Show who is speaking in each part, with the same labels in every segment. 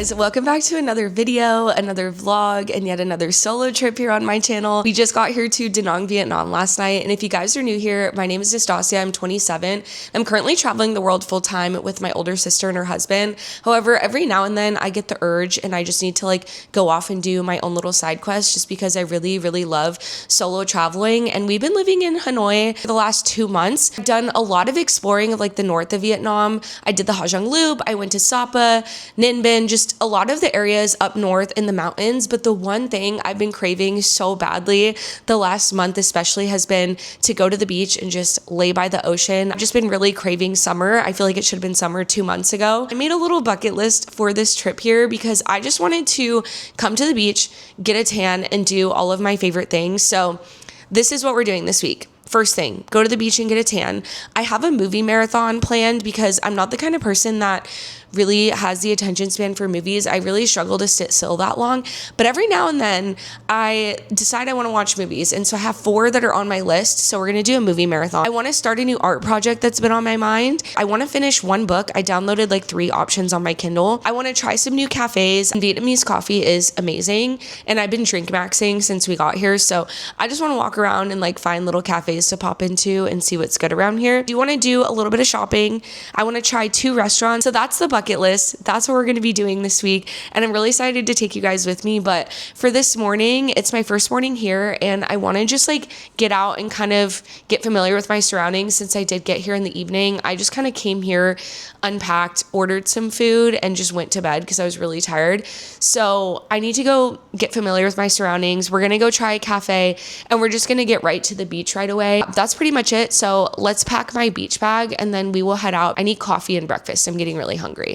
Speaker 1: guys, welcome back to another video, another vlog, and yet another solo trip here on my channel. We just got here to Da Nang, Vietnam last night, and if you guys are new here, my name is Nastasya, I'm 27. I'm currently traveling the world full time with my older sister and her husband. However, every now and then I get the urge and I just need to go off and do my own little side quest just because I really love solo traveling. And we've been living in Hanoi for the last 2 months. I've done a lot of exploring of the north of Vietnam. I did the Ha Giang Loop, I went to Sapa, Ninh Bình, just a lot of the areas up north in the mountains. But the one thing I've been craving so badly the last month especially has been to go to the beach and just lay by the ocean. I've just been really craving summer. I feel like it should have been summer 2 months ago. I made a little bucket list for this trip here because I just wanted to come to the beach, get a tan, and do all of my favorite things. So this is what we're doing this week. First thing, go to the beach and get a tan. I have a movie marathon planned because I'm not the kind of person that really has the attention span for movies. I really struggle to sit still that long, but every now and then I decide I want to watch movies. And so I have 4 that are on my list. So we're going to do a movie marathon. I want to start a new art project that's been on my mind. I want to finish 1 book. I downloaded 3 options on my Kindle. I want to try some new cafes. Vietnamese coffee is amazing. And I've been drink maxing since we got here. So I just want to walk around and find little cafes to pop into and see what's good around here. I do want to do a little bit of shopping. I want to try 2 restaurants. So that's the bucket list. That's what we're going to be doing this week. And I'm really excited to take you guys with me. But for this morning, it's my first morning here and I want to just get out and kind of get familiar with my surroundings. Since I did get here in the evening, I just kind of came here, unpacked, ordered some food, and just went to bed because I was really tired. So I need to go get familiar with my surroundings. We're going to go try a cafe and we're just going to get right to the beach right away. That's pretty much it. So let's pack my beach bag and then we will head out. I need coffee and breakfast. I'm getting really hungry.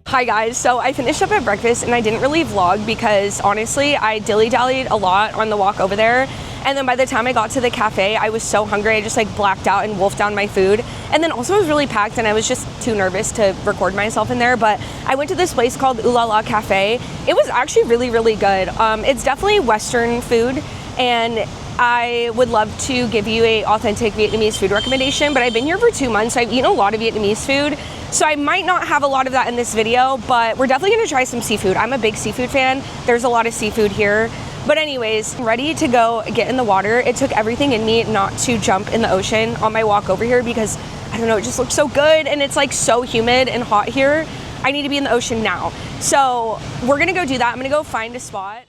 Speaker 1: Hi guys, so I finished up at breakfast and I didn't really vlog because honestly I dilly-dallied a lot on the walk over there, and then by the time I got to the cafe I was so hungry I just blacked out and wolfed down my food. And then also it was really packed and I was just too nervous to record myself in there, but I went to this place called Ooh La La Cafe. It was actually really good. It's definitely Western food and I would love to give you a authentic Vietnamese food recommendation, but I've been here for 2 months, so I've eaten a lot of Vietnamese food. So I might not have a lot of that in this video, but we're definitely gonna try some seafood. I'm a big seafood fan. There's a lot of seafood here. But anyways, I'm ready to go get in the water. It took everything in me not to jump in the ocean on my walk over here because, I don't know, it just looks so good and it's so humid and hot here. I need to be in the ocean now. So we're gonna go do that. I'm gonna go find a spot.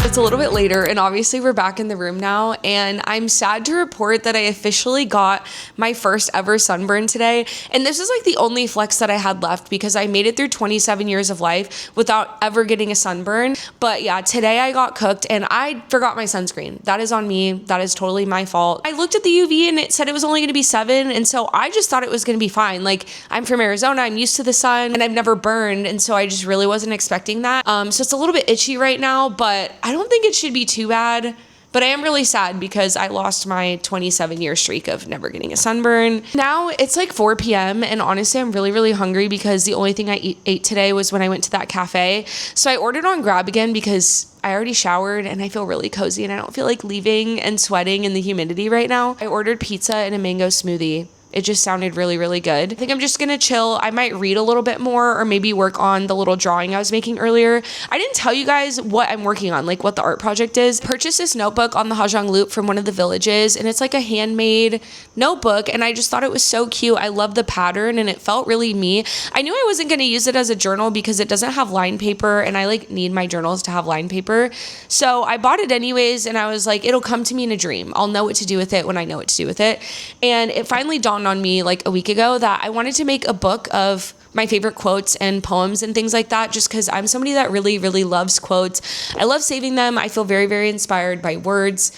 Speaker 1: It's a little bit later and obviously we're back in the room now, and I'm sad to report that I officially got my first ever sunburn today. And this is the only flex that I had left because I made it through 27 years of life without ever getting a sunburn. But yeah, today I got cooked and I forgot my sunscreen. That is on me. That is totally my fault. I looked at the UV and it said it was only going to be 7, and so I just thought it was going to be fine. I'm from Arizona, I'm used to the sun and I've never burned, and so I just really wasn't expecting that. So it's a little bit itchy right now, but I don't think it should be too bad. But I am really sad because I lost my 27-year streak of never getting a sunburn. Now it's 4 p.m. and honestly I'm really hungry because the only thing I ate today was when I went to that cafe. So I ordered on Grab again because I already showered and I feel really cozy and I don't feel like leaving and sweating in the humidity right now. I ordered pizza and a mango smoothie. it just sounded really, really good. I think I'm just gonna chill. I might read a little bit more or maybe work on the little drawing I was making earlier. I didn't tell you guys what I'm working on, like what the art project is. Purchased this notebook on the Hajang Loop from one of the villages, and it's like a handmade notebook, and I just thought it was so cute. I love the pattern and it felt really me. I knew I wasn't gonna use it as a journal because it doesn't have lined paper, and I like need my journals to have lined paper. So I bought it anyways, and I was like, it'll come to me in a dream. I'll know what to do with it when I know what to do with it. And it finally dawned on me like a week ago that I wanted to make a book of my favorite quotes and poems and things like that, just because I'm somebody that really, really loves quotes. I love saving them. I feel very, very inspired by words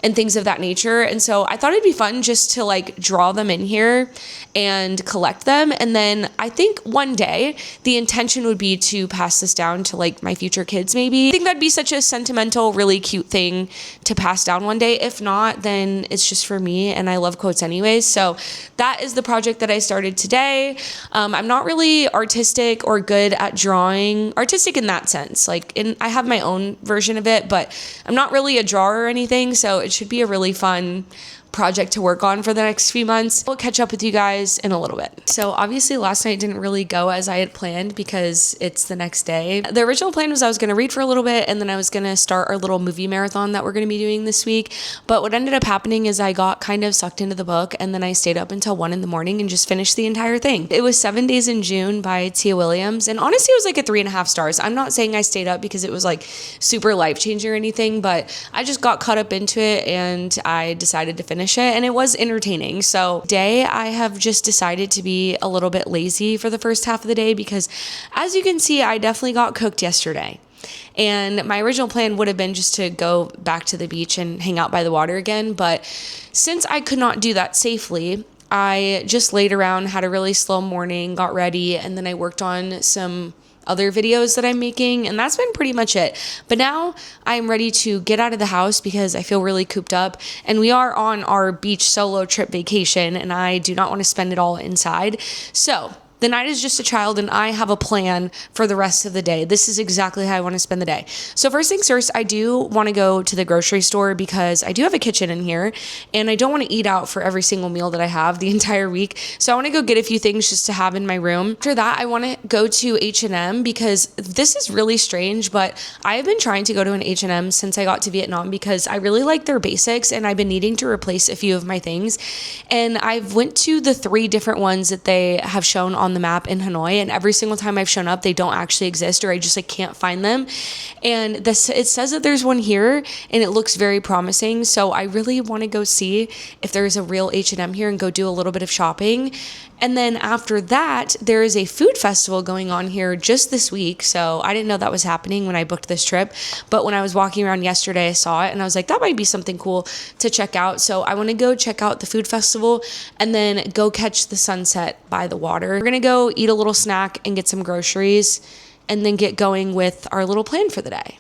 Speaker 1: and things of that nature. And so I thought it'd be fun just to like draw them in here and collect them. And then I think one day the intention would be to pass this down to like my future kids maybe. I think that'd be such a sentimental, really cute thing to pass down one day. If not, then it's just for me, and I love quotes anyways. So that is the project that I started today. I'm not really artistic or good at drawing, artistic in that sense. Like I have my own version of it, but I'm not really a drawer or anything. So it should be a really fun project to work on for the next few months. We'll catch up with you guys in a little bit. So obviously last night didn't really go as I had planned because it's the next day. The original plan was I was going to read for a little bit and then I was going to start our little movie marathon that we're going to be doing this week. But what ended up happening is I got kind of sucked into the book, and then I stayed up until 1 a.m. and just finished the entire thing. It was 7 Days in June by Tia Williams, and honestly it was like a 3.5 stars. I'm not saying I stayed up because it was like super life-changing or anything, but I just got caught up into it and I decided to finish it, and it was entertaining. So today I have just decided to be a little bit lazy for the first half of the day because, as you can see, I definitely got cooked yesterday. And my original plan would have been just to go back to the beach and hang out by the water again, but since I could not do that safely, I just laid around, had a really slow morning, got ready, and then I worked on some other videos that I'm making, and that's been pretty much it. But now I'm ready to get out of the house because I feel really cooped up, and we are on our beach solo trip vacation, and I do not want to spend it all inside. So the night is just a child, and I have a plan for the rest of the day. This is exactly how I want to spend the day. So first things first, I do want to go to the grocery store because I do have a kitchen in here, and I don't want to eat out for every single meal that I have the entire week. So I want to go get a few things just to have in my room. After that, I want to go to H&M because this is really strange, but I've been trying to go to an H&M since I got to Vietnam because I really like their basics, and I've been needing to replace a few of my things. And I've went to the 3 different ones that they have shown on the map in Hanoi, and every single time I've shown up they don't actually exist, or I just like can't find them. And it says that there's one here and it looks very promising, so I really want to go see if there's a real H&M here and go do a little bit of shopping. And then after that, there is a food festival going on here just this week. So I didn't know that was happening when I booked this trip, but when I was walking around yesterday, I saw it and I was like, that might be something cool to check out. So I want to go check out the food festival and then go catch the sunset by the water. We're going to go eat a little snack and get some groceries and then get going with our little plan for the day.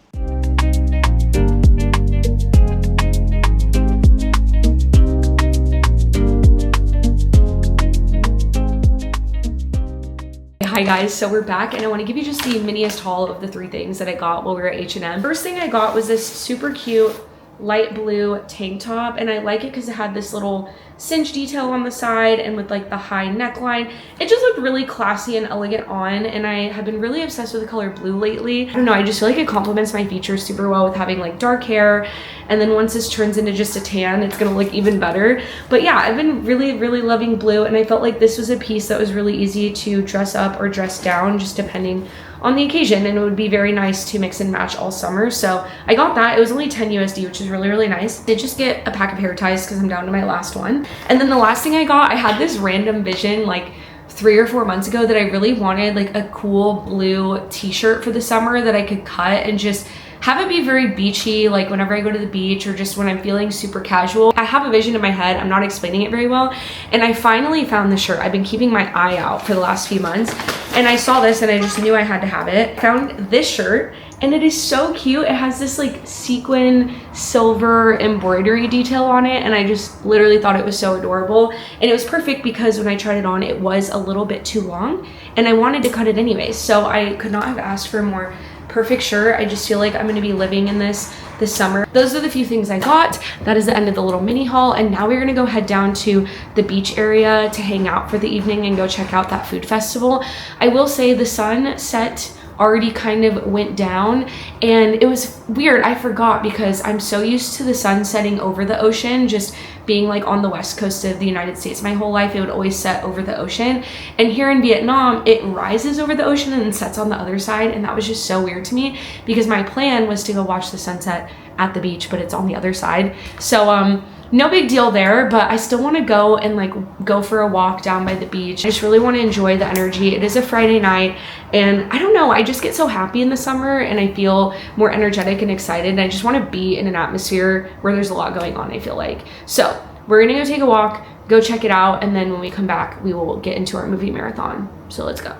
Speaker 1: Hi guys, so we're back and I want to give you just the miniest haul of the 3 things that I got while we were at H&M. First thing I got was this super cute light blue tank top, and I like it because it had this little cinch detail on the side and with like the high neckline. It just looked really classy and elegant on, and I have been really obsessed with the color blue lately. I don't know, I just feel like it complements my features super well with having like dark hair, and then once this turns into just a tan, it's gonna look even better. But yeah, I've been really, really loving blue, and I felt like this was a piece that was really easy to dress up or dress down, just depending on the occasion, and it would be very nice to mix and match all summer. So I got that. It was only 10 USD, which is really, really nice. Did just get a pack of hair ties because I'm down to my last one. And then the last thing I got, I had this random vision like 3 or 4 months ago that I really wanted like a cool blue t-shirt for the summer that I could cut and just have it be very beachy, like whenever I go to the beach or just when I'm feeling super casual. I have a vision in my head, I'm not explaining it very well, and I finally found the shirt. I've been keeping my eye out for the last few months, and I saw this and I just knew I had to have it. Found this shirt, and it is so cute. It has this like sequin silver embroidery detail on it, and I just literally thought it was so adorable. And it was perfect because when I tried it on, it was a little bit too long, and I wanted to cut it anyways, so I could not have asked for a more perfect shirt. I just feel like I'm gonna be living in this summer. Those are the few things I got. That is the end of the little mini haul, and now we're gonna go head down to the beach area to hang out for the evening and go check out that food festival. I will say the sunset already kind of went down, and it was weird. I forgot because I'm so used to the sun setting over the ocean, just being like on the west coast of the United States. My whole life it would always set over the ocean, and here in Vietnam it rises over the ocean and then sets on the other side, and that was just so weird to me because my plan was to go watch the sunset at the beach, but it's on the other side. So no big deal there, but I still want to go and like go for a walk down by the beach. I just really want to enjoy the energy. It is a Friday night, and I don't know, I just get so happy in the summer and I feel more energetic and excited, and I just want to be in an atmosphere where there's a lot going on, I feel like. So we're gonna go take a walk, go check it out, and then when we come back we will get into our movie marathon. So let's go.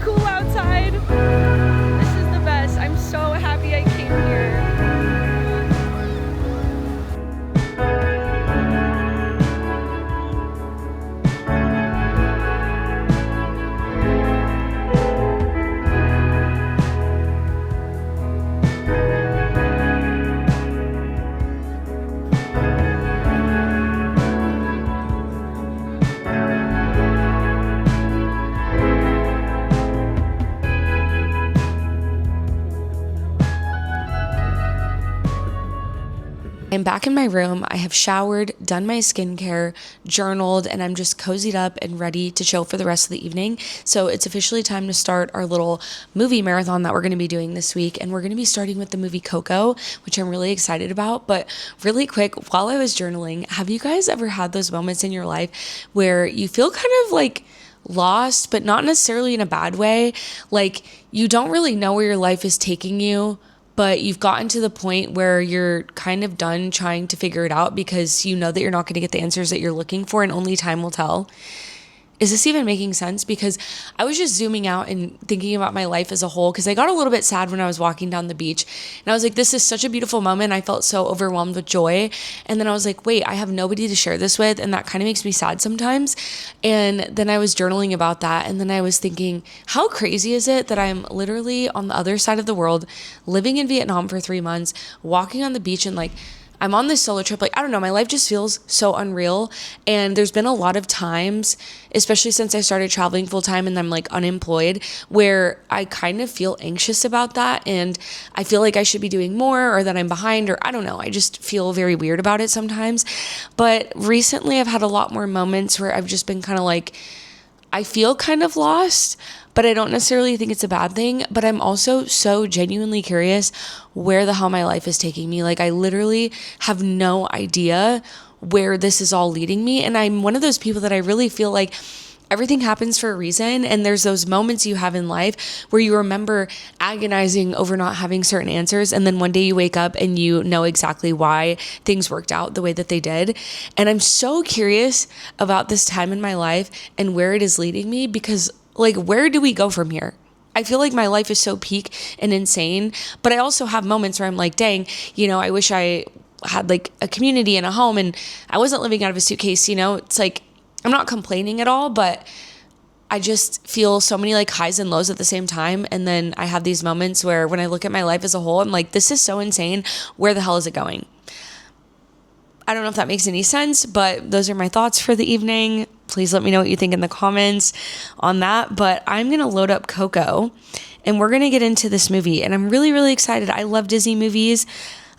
Speaker 2: Cool outside. This is the best. I'm so happy I came here.
Speaker 1: I'm back in my room. I have showered, done my skincare, journaled, and I'm just cozied up and ready to chill for the rest of the evening. So it's officially time to start our little movie marathon that we're going to be doing this week. And we're going to be starting with the movie Coco, which I'm really excited about. But really quick, while I was journaling, have you guys ever had those moments in your life where you feel kind of like lost, but not necessarily in a bad way? Like you don't really know where your life is taking you, but you've gotten to the point where you're kind of done trying to figure it out because you know that you're not going to get the answers that you're looking for, and only time will tell. Is this even making sense? Because I was just zooming out and thinking about my life as a whole, because I got a little bit sad when I was walking down the beach, and I was like, this is such a beautiful moment. I felt so overwhelmed with joy. And then I was like, wait, I have nobody to share this with, and that kind of makes me sad sometimes. And then I was journaling about that, and then I was thinking, how crazy is it that I'm literally on the other side of the world, living in Vietnam for 3 months, walking on the beach, and like I'm on this solo trip. Like, I don't know, my life just feels so unreal. And there's been a lot of times, especially since I started traveling full time and I'm like unemployed, where I kind of feel anxious about that. And I feel like I should be doing more, or that I'm behind, or I don't know. I just feel very weird about it sometimes. But recently I've had a lot more moments where I've just been kind of like, I feel kind of lost, but I don't necessarily think it's a bad thing. But I'm also so genuinely curious where the hell my life is taking me. Like, I literally have no idea where this is all leading me. And I'm one of those people that I really feel like everything happens for a reason. And there's those moments you have in life where you remember agonizing over not having certain answers. And then one day you wake up and you know exactly why things worked out the way that they did. And I'm so curious about this time in my life and where it is leading me, because like, where do we go from here? I feel like my life is so peak and insane, but I also have moments where I'm like, dang, you know, I wish I had like a community and a home and I wasn't living out of a suitcase, you know. It's like, I'm not complaining at all, but I just feel so many like highs and lows at the same time. And then I have these moments where when I look at my life as a whole, I'm like, this is so insane. Where the hell is it going? I don't know if that makes any sense, but those are my thoughts for the evening. Please let me know what you think in the comments on that. But I'm going to load up Coco and we're going to get into this movie. And I'm really, really excited. I love Disney movies.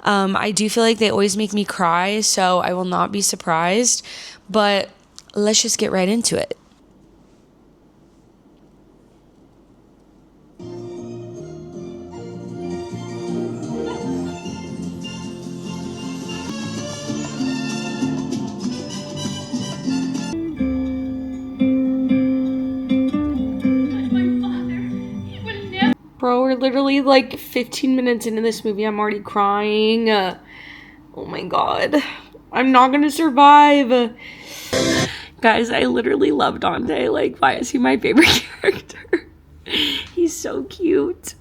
Speaker 1: I do feel like they always make me cry, so I will not be surprised. But let's just get right into it. Bro, we're
Speaker 2: We're literally like 15 minutes into this movie. I'm already crying. Oh my god. I'm not gonna survive. Guys, I literally love Dante. Like, why is he my favorite character? He's so cute.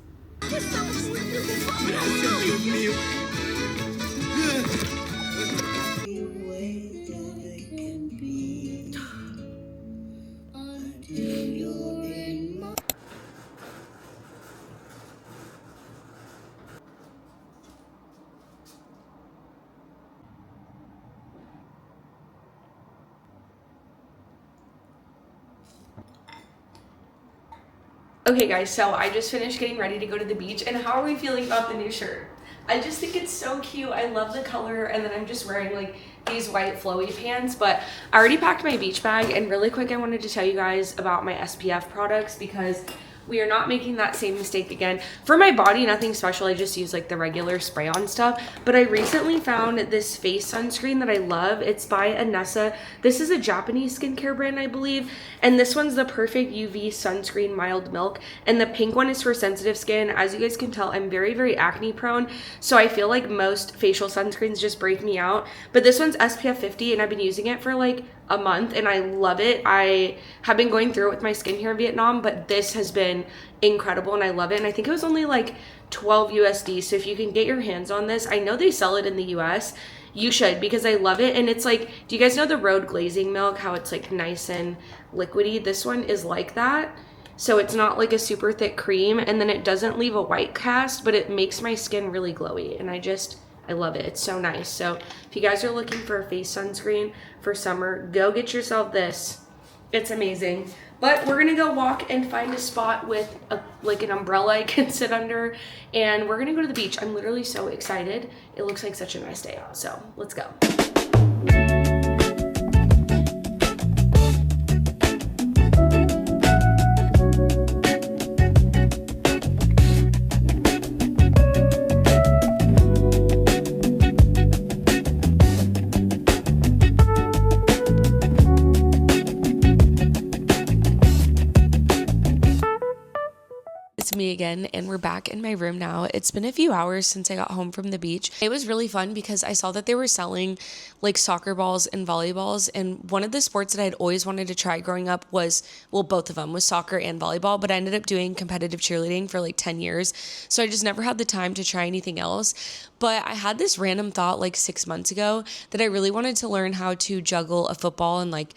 Speaker 2: Okay guys, so I just finished getting ready to go to the beach, and how are we feeling about the new shirt? I just think it's so cute. I love the color, and then I'm just wearing like these white flowy pants, but I already packed my beach bag. And really quick, I wanted to tell you guys about my SPF products because we are not making that same mistake again. For my body, nothing special. I just use like the regular spray on stuff. But I recently found this face sunscreen that I love. It's by Nastasya. This is a Japanese skincare brand, I believe. And this one's the perfect UV sunscreen mild milk. And the pink one is for sensitive skin. As you guys can tell, I'm very, very acne prone. So I feel like most facial sunscreens just break me out. But this one's SPF 50 and I've been using it for like a month and I love it. I have been going through it with my skin here in Vietnam, but this has been incredible and I love it. And I think it was only like 12 USD. So if you can get your hands on this, I know they sell it in the US. You should, because I love it. And it's like, do you guys know the road glazing milk, how it's like nice and liquidy? This one is like that. So it's not like a super thick cream, and then it doesn't leave a white cast, but it makes my skin really glowy. And I love it. It's so nice. So if you guys are looking for a face sunscreen for summer, go get yourself this. It's amazing. But we're gonna go walk and find a spot with like an umbrella I can sit under, and we're gonna go to the beach. I'm literally so excited. It looks like such a nice day out, so let's go. It's me again, and we're back in my room now. It's been a few hours since I got home from the beach. It was really fun because I saw that they were selling like soccer balls and volleyballs, and one of the sports that I'd always wanted to try growing up was, well, both of them was soccer and volleyball, but I ended up doing competitive cheerleading for like 10 years, so I just never had the time to try anything else. But I had this random thought like 6 months ago that I really wanted to learn how to juggle a football and like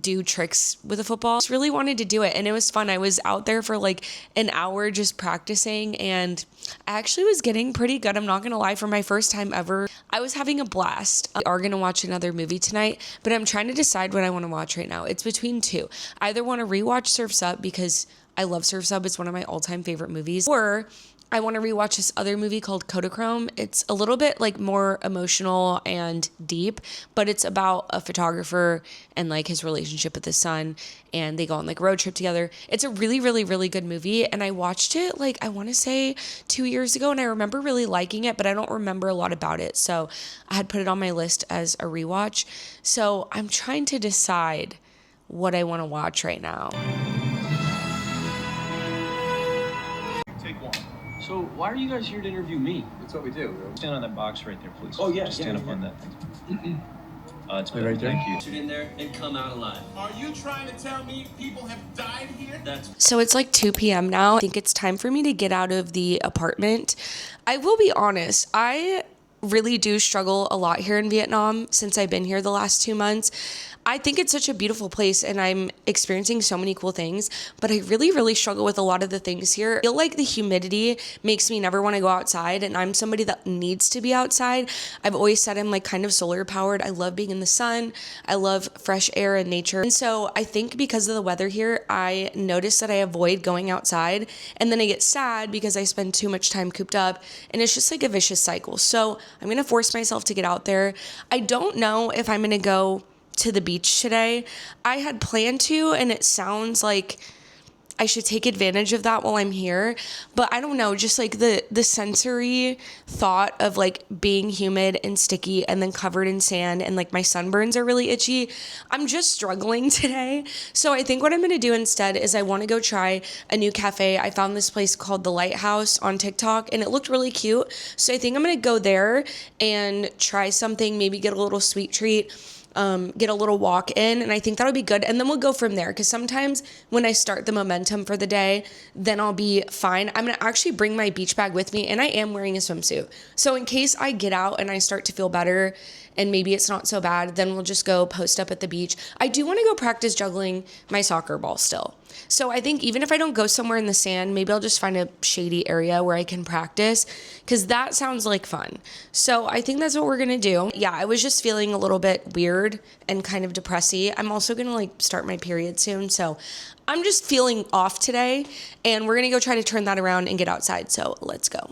Speaker 2: do tricks with a football. I just really wanted to do it, and it was fun. I was out there for like an hour just practicing, and I actually was getting pretty good. I'm not gonna lie, for my first time ever, I was having a blast. We are gonna watch another movie tonight, but I'm trying to decide what I want to watch right now. It's between two. I either want to rewatch Surf's Up because I love Surf's Up. It's one of my all-time favorite movies, or I want to rewatch this other movie called Kodachrome. It's a little bit like more emotional and deep, but it's about a photographer and like his relationship with his son, and they go on like a road trip together. It's a really, really, really good movie, and I watched it like I want to say 2 years ago, and I remember really liking it, but I don't remember a lot about it. So I had put it on my list as a rewatch. So I'm trying to decide what I want to watch right now.
Speaker 3: Take one.
Speaker 4: So why are you guys here to interview me?
Speaker 3: That's what we do.
Speaker 4: Stand on that box right there, please.
Speaker 3: Oh, yeah,
Speaker 4: Just
Speaker 3: yeah,
Speaker 4: stand
Speaker 3: yeah.
Speaker 4: up on that. It's
Speaker 3: Wait, right there?
Speaker 4: Thank you.
Speaker 5: Shoot in there and come out alive.
Speaker 6: Are you trying to tell me people have died here?
Speaker 5: That's
Speaker 1: So it's like 2 p.m. now. I think it's time for me to get out of the apartment. I will be honest, I really do struggle a lot here in Vietnam since I've been here the last 2 months. I think it's such a beautiful place and I'm experiencing so many cool things, but I really, really struggle with a lot of the things here. I feel like the humidity makes me never want to go outside, and I'm somebody that needs to be outside. I've always said I'm like kind of solar powered. I love being in the sun. I love fresh air and nature. And so I think because of the weather here, I notice that I avoid going outside, and then I get sad because I spend too much time cooped up, and it's just like a vicious cycle. So I'm going to force myself to get out there. I don't know if I'm going to go to the beach today. I had planned to, and it sounds like I should take advantage of that while I'm here. But I don't know, just like the sensory thought of like being humid and sticky and then covered in sand and like my sunburns are really itchy. I'm just struggling today. So I think what I'm going to do instead is I want to go try a new cafe. I found this place called The Lighthouse on TikTok and it looked really cute. So I think I'm going to go there and try something, maybe get a little sweet treat. Get a little walk in, and I think that'll be good. And then we'll go from there, because sometimes when I start the momentum for the day, then I'll be fine. I'm gonna actually bring my beach bag with me, and I am wearing a swimsuit. So in case I get out and I start to feel better and maybe it's not so bad, then we'll just go post up at the beach. I do want to go practice juggling my soccer ball still. So I think even if I don't go somewhere in the sand, maybe I'll just find a shady area where I can practice, because that sounds like fun. So I think that's what we're going to do. Yeah, I was just feeling a little bit weird and kind of depressy. I'm also going to like start my period soon. So I'm just feeling off today, and we're going to go try to turn that around and get outside. So let's go.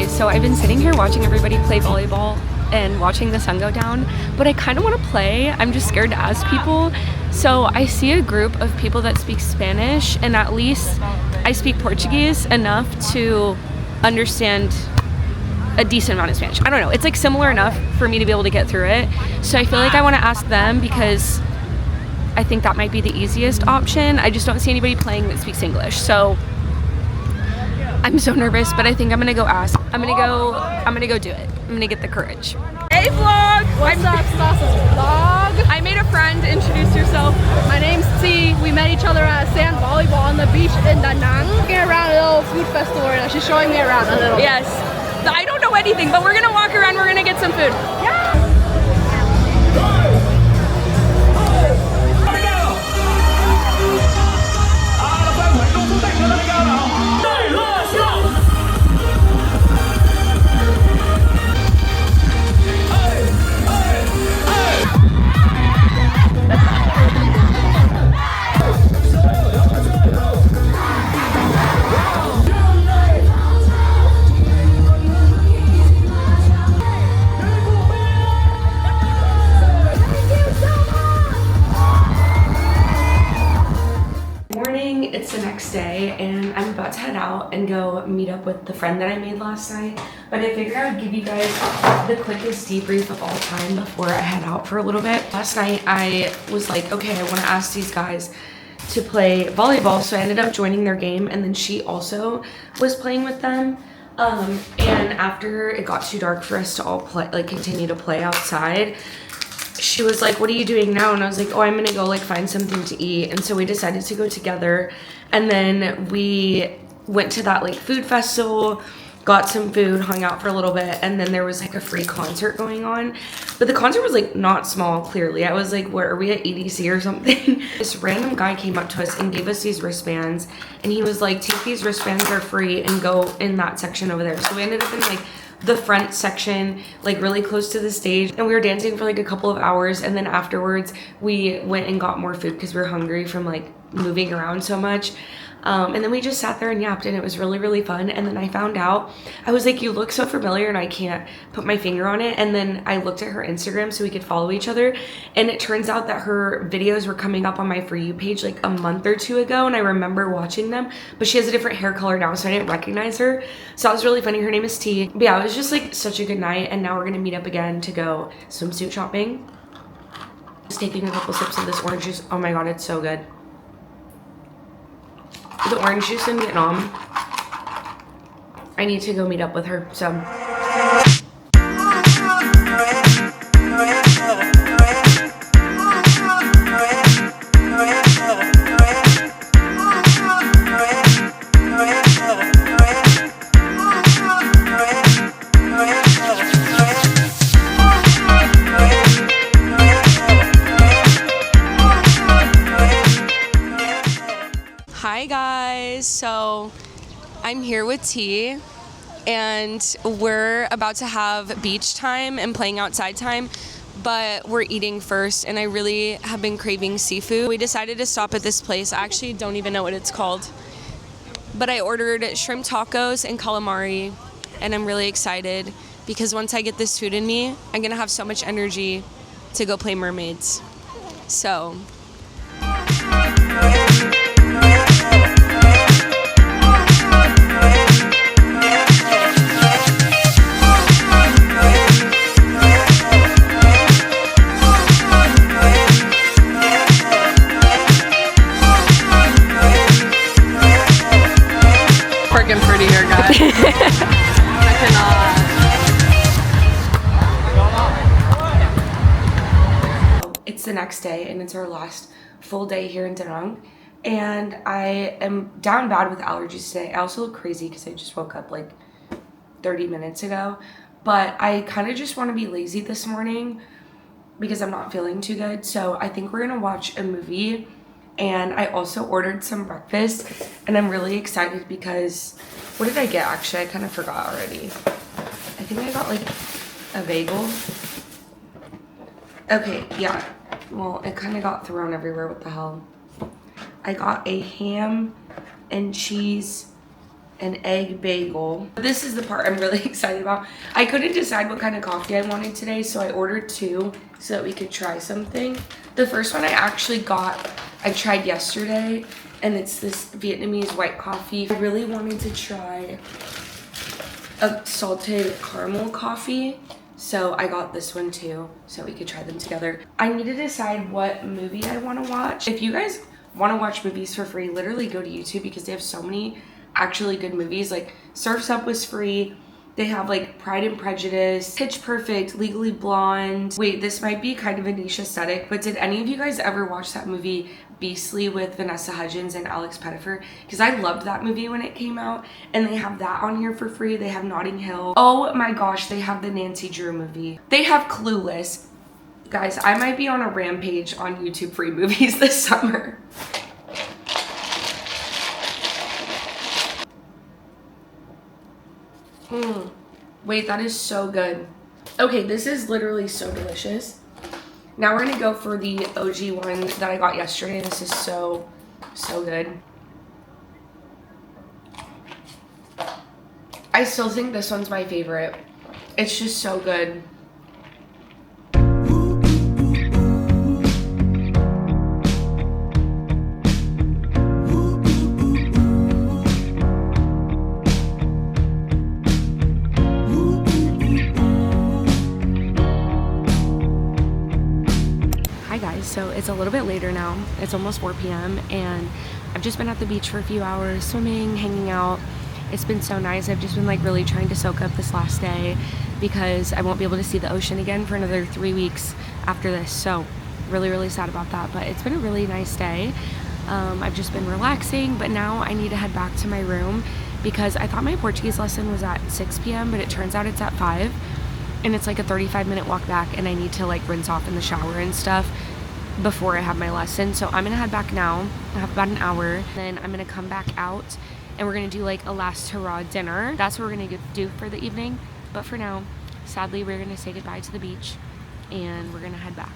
Speaker 1: So I've been sitting here watching everybody play volleyball and watching the sun go down, but I kind of want to play. I'm just scared to ask people. So I see a group of people that speak Spanish, and at least I speak Portuguese enough to understand a decent amount of Spanish. I don't know, it's like similar enough for me to be able to get through it. So I feel like I want to ask them, because I think that might be the easiest option. I just don't see anybody playing that speaks English. So I'm so nervous, but I think I'm gonna go ask. I'm gonna go do it. I'm gonna get the courage. Hey vlog!
Speaker 7: What's up, Nastasya's vlog?
Speaker 1: I made a friend. Introduce yourself.
Speaker 7: My name's T. We met each other at sand volleyball on the beach in Da Nang. Walking around a little food festival right now. She's showing me around a little.
Speaker 1: Yes. I don't know anything, but we're gonna walk around. We're gonna get some food. Yeah. It's the next day and I'm about to head out and go meet up with the friend that I made last night, but I figured I would give you guys the quickest debrief of all time before I head out for a little bit. Last night I was like, okay, I want to ask these guys to play volleyball, so I ended up joining their game, and then she also was playing with them. And after it got too dark for us to all play, like continue to play outside, she was like, what are you doing now? And I was like, oh, I'm gonna go like find something to eat. And so we decided to go together, and then we went to that like food festival, got some food, hung out for a little bit, and then there was like a free concert going on. But the concert was like not small, clearly. I was like, where are we at, EDC or something? This random guy came up to us and gave us these wristbands, and he was like, take these wristbands, they're free, and go in that section over there. So we ended up in like the front section, like really close to the stage, and we were dancing for like a couple of hours, and then afterwards we went and got more food because we were hungry from like
Speaker 2: moving around so much. And then we just sat there and yapped, and it was really, really fun. And then I found out, I was like, you look so familiar, and I can't put my finger on it. And then I looked at her Instagram so we could follow each other. And it turns out that her videos were coming up on my For You page like a month or two ago. And I remember watching them, but she has a different hair color now, so I didn't recognize her. So that was really funny. Her name is T. But yeah, it was just like such a good night. And now we're gonna meet up again to go swimsuit shopping. Just taking a couple sips of this orange juice. Oh my God, it's so good. The orange juice in Vietnam, I need to go meet up with her, so.
Speaker 1: Hi guys, so I'm here with T and we're about to have beach time and playing outside time, but we're eating first and I really have been craving seafood. We decided to stop at this place. I actually don't even know what it's called, but I ordered shrimp tacos and calamari and I'm really excited because once I get this food in me, I'm gonna have so much energy to go play mermaids. So
Speaker 7: Freaking pretty here, guys. I cannot.
Speaker 2: It's the next day and it's our last full day here in Da Nang. And I am down bad with allergies today. I also look crazy because I just woke up like 30 minutes ago. But I kind of just want to be lazy this morning because I'm not feeling too good. So I think we're going to watch a movie. And I also ordered some breakfast. And I'm really excited because, what did I get actually? I kind of forgot already. I think I got like a bagel. Okay, yeah. Well, it kind of got thrown everywhere. What the hell? I got a ham and cheese and egg bagel. This is the part I'm really excited about. I couldn't decide what kind of coffee I wanted today, so I ordered two so that we could try something. The first one I actually got, I tried yesterday, and it's this Vietnamese white coffee. I really wanted to try a salted caramel coffee, so I got this one too, so we could try them together. I need to decide what movie I want to watch. If you guys want to watch movies for free, literally go to YouTube because they have so many actually good movies. Like Surf's Up was free. They have like Pride and Prejudice, Pitch Perfect, Legally Blonde. Wait, this might be kind of a niche aesthetic, but did any of you guys ever watch that movie Beastly with Vanessa Hudgens and Alex Pettyfer? Because I loved that movie when it came out, and they have that on here for free. They have Notting Hill. Oh my gosh, they have the Nancy Drew movie. They have Clueless. Guys, I might be on a rampage on YouTube free movies this summer. Wait, that is so good. Okay, this is literally so delicious. Now we're gonna go for the OG one that I got yesterday. This is so good. I still think this one's my favorite. It's just so good. So it's a little bit later now. It's almost 4 p.m. and I've just been at the beach for a few hours, swimming, hanging out. It's been so nice. I've just been like really trying to soak up this last day because I won't be able to see the ocean again for another 3 weeks after this. So really sad about that, but it's been a really nice day. I've just been relaxing, but now I need to head back to my room because I thought my Portuguese lesson was at 6 p.m. but it turns out it's at 5, and it's like a 35-minute walk back, and I need to like rinse off in the shower and stuff before I have my lesson. So I'm gonna head back now. I have about an hour, then I'm gonna come back out and we're gonna do like a last hurrah dinner. That's what we're gonna do for the evening. But for now, sadly, we're gonna say goodbye to the beach and we're gonna head back.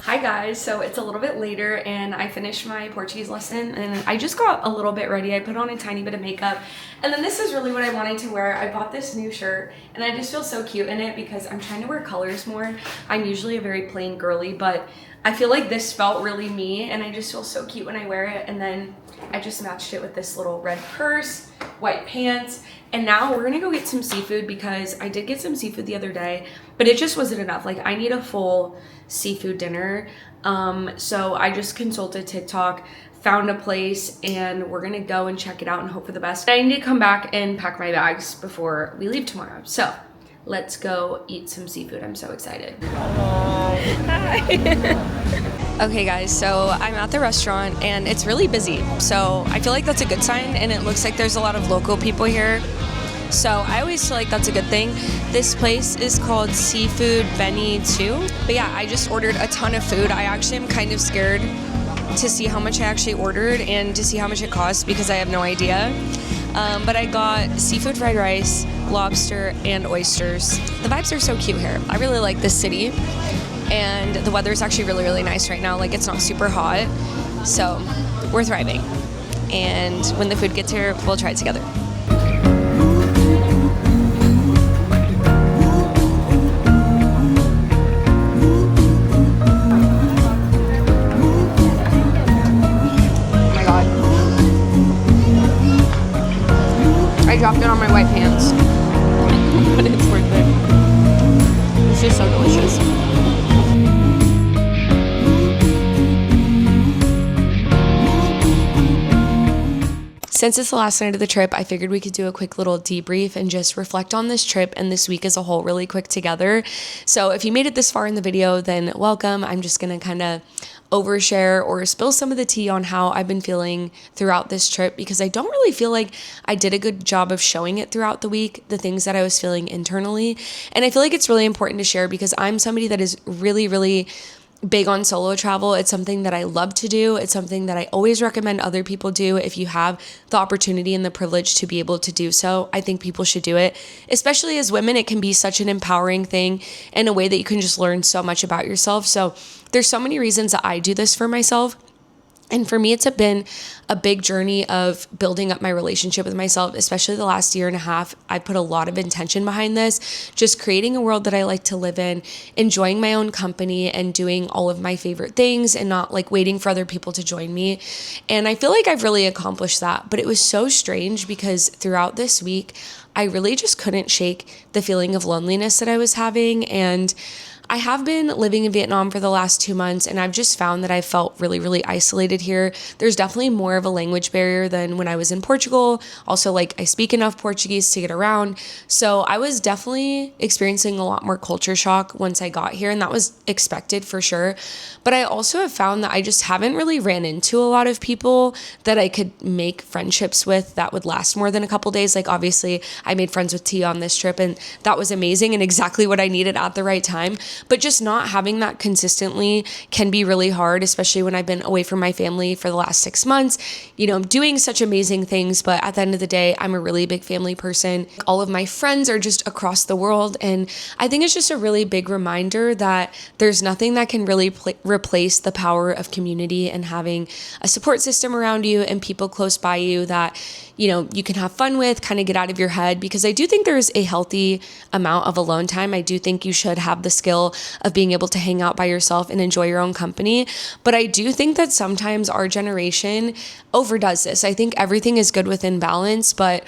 Speaker 2: Hi guys, so it's a little bit later and I finished my Portuguese lesson and I just got a little bit ready. I put on a tiny bit of makeup and then this is really what I wanted to wear. I bought this new shirt and I just feel so cute in it because I'm trying to wear colors more. I'm usually a very plain girly, but I feel like this felt really me and I just feel so cute when I wear it. And then I just matched it with this little red purse, white pants, and now we're gonna go get some seafood because I did get some seafood the other day, but it just wasn't enough. Like I need a full seafood dinner. So I just consulted TikTok, found a place, and we're gonna go and check it out and hope for the best. I need to come back and pack my bags before we leave tomorrow. So let's go eat some seafood. I'm so excited.
Speaker 1: Okay guys, so I'm at the restaurant and it's really busy. So I feel like that's a good sign and it looks like there's a lot of local people here. So I always feel like that's a good thing. This place is called Seafood Benny 2. But yeah, I just ordered a ton of food. I actually am kind of scared to see how much I actually ordered and to see how much it costs because I have no idea. But I got seafood fried rice, lobster, and oysters. The vibes are so cute here. I really like this city. And the weather is actually really, really nice right now. Like it's not super hot. So we're thriving. And when the food gets here, we'll try it together. Oh my God. I dropped it on my white pants. But it's worth it. It's just so delicious. Since it's the last night of the trip, I figured we could do a quick little debrief and just reflect on this trip and this week as a whole really quick together. So if you made it this far in the video, then welcome. I'm just going to kind of overshare or spill some of the tea on how I've been feeling throughout this trip because I don't really feel like I did a good job of showing it throughout the week, the things that I was feeling internally. And I feel like it's really important to share because I'm somebody that is really, really big on solo travel. It's something that I love to do. It's something that I always recommend other people do. If you have the opportunity and the privilege to be able to do so, I think people should do it. Especially as women, it can be such an empowering thing in a way that you can just learn so much about yourself. So there's so many reasons that I do this for myself. And for me, it's been a big journey of building up my relationship with myself, especially the last year and a half. I put a lot of intention behind this, just creating a world that I like to live in, enjoying my own company and doing all of my favorite things and not like waiting for other people to join me. And I feel like I've really accomplished that. But it was so strange because throughout this week, I really just couldn't shake the feeling of loneliness that I was having. And I have been living in Vietnam for the last 2 months and I've just found that I felt really, really isolated here. There's definitely more of a language barrier than when I was in Portugal. Also, like I speak enough Portuguese to get around. So I was definitely experiencing a lot more culture shock once I got here and that was expected for sure. But I also have found that I just haven't really ran into a lot of people that I could make friendships with that would last more than a couple days. Like obviously I made friends with Tia on this trip and that was amazing and exactly what I needed at the right time. But just not having that consistently can be really hard, especially when I've been away from my family for the last 6 months. You know, I'm doing such amazing things, but at the end of the day, I'm a really big family person. All of my friends are just across the world. And I think it's just a really big reminder that there's nothing that can really replace the power of community and having a support system around you and people close by you that, you know, you can have fun with, kind of get out of your head. Because I do think there's a healthy amount of alone time. I do think you should have the skill of being able to hang out by yourself and enjoy your own company. But I do think that sometimes our generation overdoes this. I think everything is good within balance, but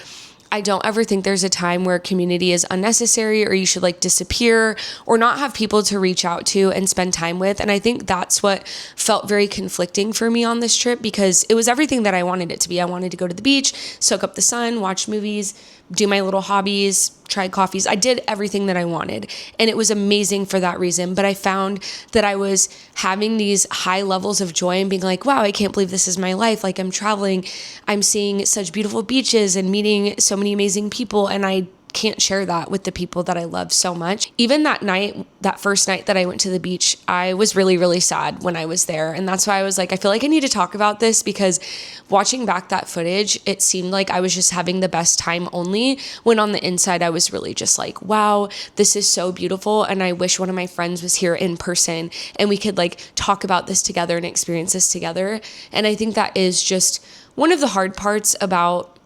Speaker 1: I don't ever think there's a time where community is unnecessary or you should like disappear or not have people to reach out to and spend time with. And I think that's what felt very conflicting for me on this trip because it was everything that I wanted it to be. I wanted to go to the beach, soak up the sun, watch movies, do my little hobbies, try coffees. I did everything that I wanted and it was amazing for that reason. But I found that I was having these high levels of joy and being like, wow, I can't believe this is my life. Like I'm traveling, I'm seeing such beautiful beaches and meeting so many amazing people. And I can't share that with the people that I love so much. Even that night, that first night that I went to the beach, I was really, really sad when I was there. And that's why I was like, I feel like I need to talk about this, because watching back that footage, it seemed like I was just having the best time only, when on the inside I was really just like, wow, this is so beautiful. And I wish one of my friends was here in person and we could like talk about this together and experience this together. And I think that is just one of the hard parts about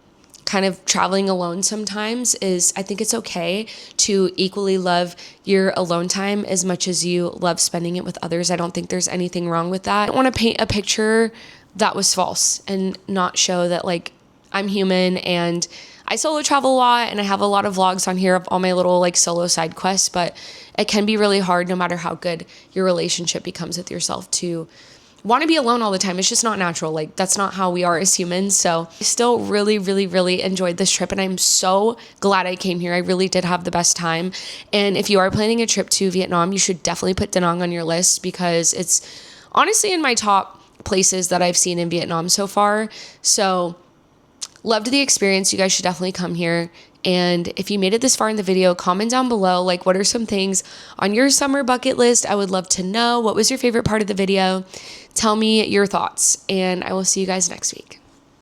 Speaker 1: kind of traveling alone sometimes, is I think it's okay to equally love your alone time as much as you love spending it with others. I don't think there's anything wrong with that. I don't want to paint a picture that was false and not show that like I'm human and I solo travel a lot and I have a lot of vlogs on here of all my little like solo side quests, but it can be really hard, no matter how good your relationship becomes with yourself, to want to be alone all the time. It's just not natural. Like, that's not how we are as humans. So I still really, really, really enjoyed this trip, and I'm so glad I came here. I really did have the best time. And if you are planning a trip to Vietnam, you should definitely put Da Nang on your list, because it's honestly in my top places that I've seen in Vietnam so far. So loved the experience. You guys should definitely come here. And if you made it this far in the video, comment down below, like, what are some things on your summer bucket list? I would love to know. What was your favorite part of the video? Tell me your thoughts, and I will see you guys next week.